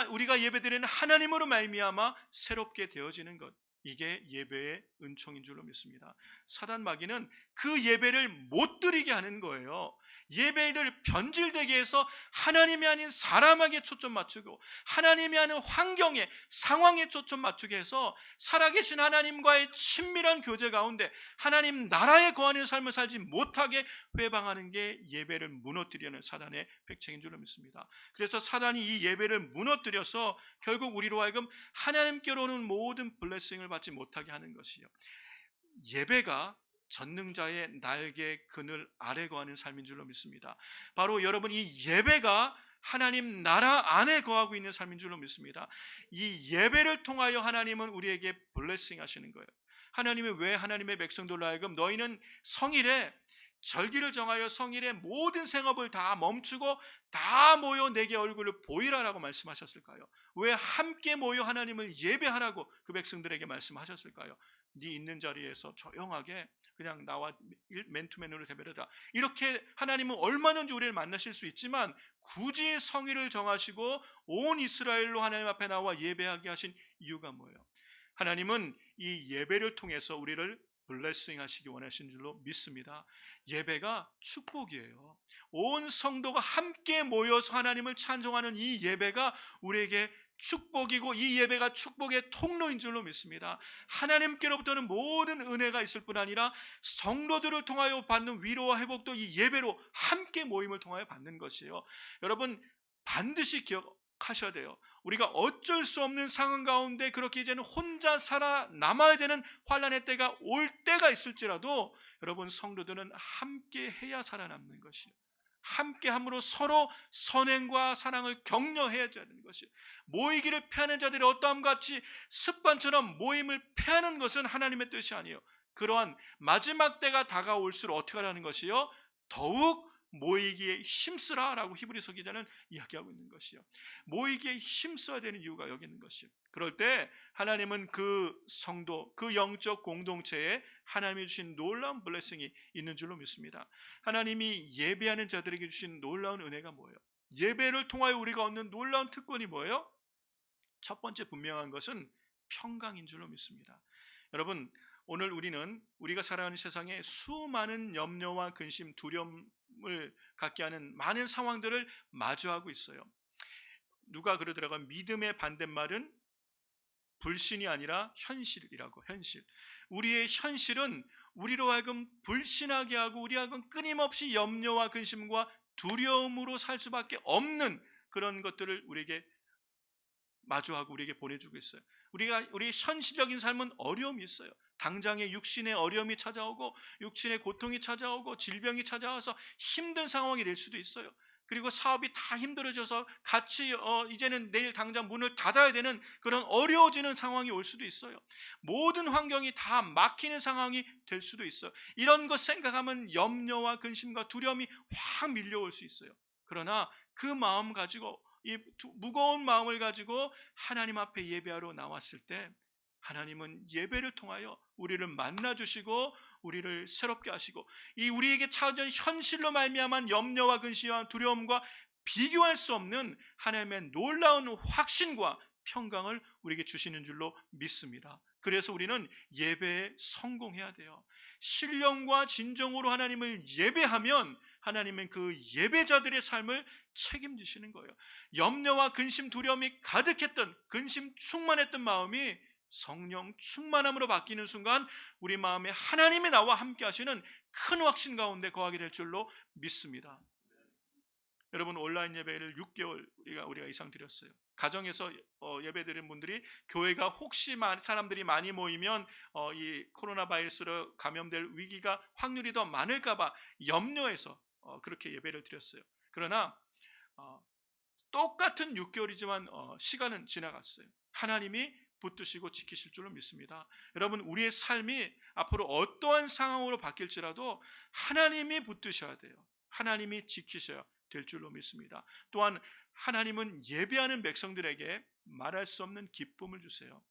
우리가 예배드리는 하나님으로 말미암아 새롭게 되어지는 것, 이게 예배의 은총인 줄로 믿습니다. 사단 마귀는 그 예배를 못 드리게 하는 거예요. 예배를 변질되게 해서 하나님이 아닌 사람에게 초점 맞추고 하나님이 아닌 환경에, 상황에 초점 맞추게 해서 살아계신 하나님과의 친밀한 교제 가운데 하나님 나라에 거하는 삶을 살지 못하게 회방하는 게 예배를 무너뜨리는 사단의 백책인 줄로 믿습니다. 그래서 사단이 이 예배를 무너뜨려서 결국 우리로 하여금 하나님께로 오는 모든 블레싱을 받지 못하게 하는 것이요, 예배가 전능자의 날개 그늘 아래 거하는 삶인 줄로 믿습니다. 바로 여러분, 이 예배가 하나님 나라 안에 거하고 있는 삶인 줄로 믿습니다. 이 예배를 통하여 하나님은 우리에게 블레싱 하시는 거예요. 하나님이 왜 하나님의 백성들로 하여금 너희는 성일에 절기를 정하여 성일에 모든 생업을 다 멈추고 다 모여 내게 얼굴을 보이라라고 말씀하셨을까요? 왜 함께 모여 하나님을 예배하라고 그 백성들에게 말씀하셨을까요? 네 있는 자리에서 조용하게 그냥 나와 맨투맨으로 대면하다. 이렇게 하나님은 얼마든지 우리를 만나실 수 있지만 굳이 성일을 정하시고 온 이스라엘로 하나님 앞에 나와 예배하게 하신 이유가 뭐예요? 하나님은 이 예배를 통해서 우리를 블레싱 하시기 원하신 줄로 믿습니다. 예배가 축복이에요. 온 성도가 함께 모여서 하나님을 찬송하는 이 예배가 우리에게 축복이고 이 예배가 축복의 통로인 줄로 믿습니다. 하나님께로부터는 모든 은혜가 있을 뿐 아니라 성도들을 통하여 받는 위로와 회복도 이 예배로 함께 모임을 통하여 받는 것이에요. 여러분 반드시 하셔야 돼요. 우리가 어쩔 수 없는 상황 가운데 그렇게 이제는 혼자 살아남아야 되는 환난의 때가 올 때가 있을지라도 여러분, 성도들은 함께 해야 살아남는 것이에요. 함께 함으로 서로 선행과 사랑을 격려해야 되는 것이에요. 모이기를 피하는 자들이 어떠함과 같이 습관처럼 모임을 피하는 것은 하나님의 뜻이 아니에요. 그러한 마지막 때가 다가올수록 어떻게 하라는 것이요? 더욱 모이기에 힘쓰라라고 히브리서 기자는 이야기하고 있는 것이요. 모이기에 힘써야 되는 이유가 여기 있는 것이요. 그럴 때 하나님은 그 성도, 그 영적 공동체에 하나님이 주신 놀라운 블레싱이 있는 줄로 믿습니다. 하나님이 예배하는 자들에게 주신 놀라운 은혜가 뭐예요? 예배를 통하여 우리가 얻는 놀라운 특권이 뭐예요? 첫 번째 분명한 것은 평강인 줄로 믿습니다. 여러분, 오늘 우리가 살아가는 세상에 수많은 염려와 근심, 두려움을 갖게 하는 많은 상황들을 마주하고 있어요. 누가 그러더라고요. 믿음의 반대말은 불신이 아니라 현실이라고. 현실. 우리의 현실은 우리로 하여금 불신하게 하고 우리 하여금 끊임없이 염려와 근심과 두려움으로 살 수밖에 없는 그런 것들을 우리에게 마주하고 우리에게 보내주고 있어요. 우리 현실적인 삶은 어려움이 있어요. 당장의 육신의 어려움이 찾아오고 육신의 고통이 찾아오고 질병이 찾아와서 힘든 상황이 될 수도 있어요. 그리고 사업이 다 힘들어져서 같이 이제는 내일 당장 문을 닫아야 되는 그런 어려워지는 상황이 올 수도 있어요. 모든 환경이 다 막히는 상황이 될 수도 있어요. 이런 것 생각하면 염려와 근심과 두려움이 확 밀려올 수 있어요. 그러나 그 마음 가지고, 이 무거운 마음을 가지고 하나님 앞에 예배하러 나왔을 때 하나님은 예배를 통하여 우리를 만나주시고 우리를 새롭게 하시고 이 우리에게 찾아온 현실로 말미암은 염려와 근심과 두려움과 비교할 수 없는 하나님의 놀라운 확신과 평강을 우리에게 주시는 줄로 믿습니다. 그래서 우리는 예배에 성공해야 돼요. 신령과 진정으로 하나님을 예배하면 하나님은 그 예배자들의 삶을 책임지시는 거예요. 염려와 근심, 두려움이 가득했던, 근심 충만했던 마음이 성령 충만함으로 바뀌는 순간 우리 마음에 하나님이 나와 함께 하시는 큰 확신 가운데 거하게 될 줄로 믿습니다. 여러분, 온라인 예배를 6개월 우리가 이상 드렸어요. 가정에서 예배 드린 분들이 교회가 혹시 사람들이 많이 모이면 이 코로나 바이러스로 감염될 위기가 확률이 더 많을까 봐 염려해서 그렇게 예배를 드렸어요. 그러나 똑같은 6개월이지만 시간은 지나갔어요. 하나님이 붙드시고 지키실 줄로 믿습니다. 여러분, 우리의 삶이 앞으로 어떠한 상황으로 바뀔지라도 하나님이 붙드셔야 돼요. 하나님이 지키셔야 될 줄로 믿습니다. 또한 하나님은 예배하는 백성들에게 말할 수 없는 기쁨을 주세요.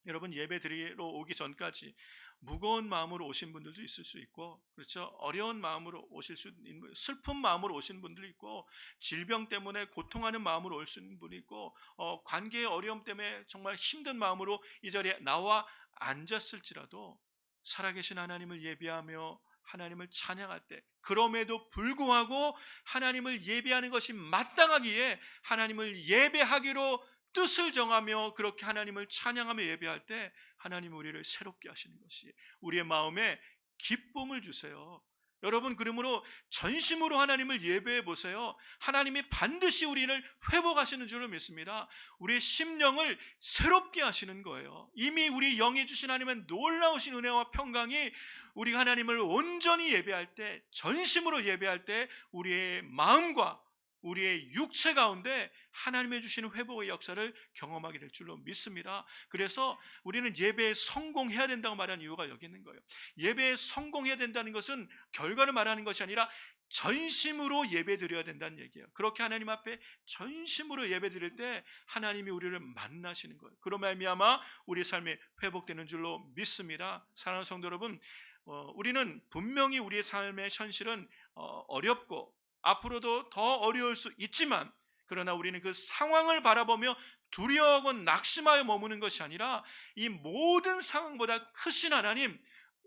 여러분, 예배 드리러 오기 전까지 무거운 마음으로 오신 분들도 있을 수 있고, 그렇죠? 어려운 마음으로 오실 수 있는, 슬픈 마음으로 오신 분들이 있고, 질병 때문에 고통하는 마음으로 올 수 있는 분이 있고, 관계의 어려움 때문에 정말 힘든 마음으로 이 자리에 나와 앉았을지라도 살아계신 하나님을 예배하며 하나님을 찬양할 때, 그럼에도 불구하고 하나님을 예배하는 것이 마땅하기에 하나님을 예배하기로 뜻을 정하며 그렇게 하나님을 찬양하며 예배할 때 하나님 우리를 새롭게 하시는 것이 우리의 마음에 기쁨을 주세요. 여러분, 그러므로 전심으로 하나님을 예배해 보세요. 하나님이 반드시 우리를 회복하시는 줄로 믿습니다. 우리의 심령을 새롭게 하시는 거예요. 이미 우리 영이 주신 하나님의 놀라우신 은혜와 평강이 우리가 하나님을 온전히 예배할 때, 전심으로 예배할 때 우리의 마음과 우리의 육체 가운데 하나님의 주시는 회복의 역사를 경험하게 될 줄로 믿습니다. 그래서 우리는 예배에 성공해야 된다고 말하는 이유가 여기 있는 거예요. 예배에 성공해야 된다는 것은 결과를 말하는 것이 아니라 전심으로 예배 드려야 된다는 얘기예요. 그렇게 하나님 앞에 전심으로 예배 드릴 때 하나님이 우리를 만나시는 거예요. 그로 말미암아 우리 삶이 회복되는 줄로 믿습니다. 사랑하는 성도 여러분, 우리는 분명히 우리의 삶의 현실은 어렵고 앞으로도 더 어려울 수 있지만, 그러나 우리는 그 상황을 바라보며 두려워하고 낙심하여 머무는 것이 아니라 이 모든 상황보다 크신 하나님,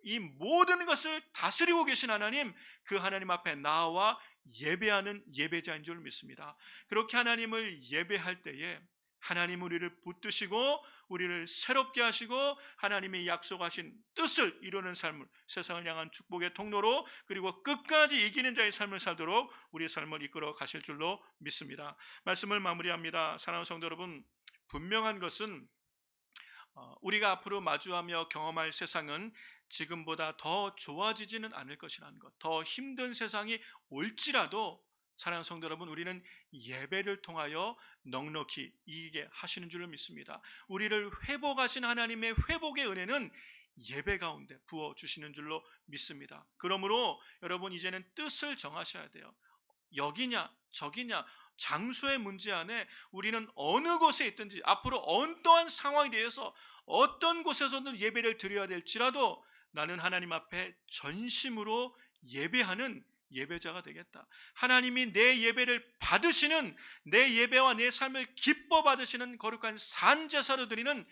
이 모든 것을 다스리고 계신 하나님, 그 하나님 앞에 나와 예배하는 예배자인 줄 믿습니다. 그렇게 하나님을 예배할 때에 하나님 우리를 붙드시고 우리를 새롭게 하시고 하나님이 약속하신 뜻을 이루는 삶을, 세상을 향한 축복의 통로로, 그리고 끝까지 이기는 자의 삶을 살도록 우리의 삶을 이끌어 가실 줄로 믿습니다. 말씀을 마무리합니다. 사랑하는 성도 여러분, 분명한 것은 우리가 앞으로 마주하며 경험할 세상은 지금보다 더 좋아지지는 않을 것이라는 것, 더 힘든 세상이 올지라도 사랑하는 성도 여러분, 우리는 예배를 통하여 넉넉히 이기게 하시는 줄을 믿습니다. 우리를 회복하신 하나님의 회복의 은혜는 예배 가운데 부어주시는 줄로 믿습니다. 그러므로 여러분, 이제는 뜻을 정하셔야 돼요. 여기냐 저기냐 장소의 문제 안에 우리는 어느 곳에 있든지 앞으로 어떠한 상황에 대해서 어떤 곳에서는 예배를 드려야 될지라도 나는 하나님 앞에 전심으로 예배하는 예배자가 되겠다. 하나님이 내 예배를 받으시는, 내 예배와 내 삶을 기뻐 받으시는 거룩한 산제사로 드리는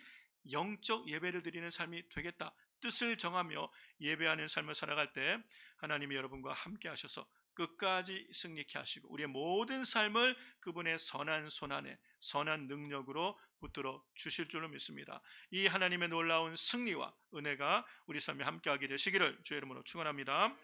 영적 예배를 드리는 삶이 되겠다. 뜻을 정하며 예배하는 삶을 살아갈 때 하나님이 여러분과 함께 하셔서 끝까지 승리케 하시고 우리의 모든 삶을 그분의 선한 손안에 선한 능력으로 붙들어 주실 줄로 믿습니다. 이 하나님의 놀라운 승리와 은혜가 우리 삶에 함께하게 되시기를 주의 이름으로 축원합니다.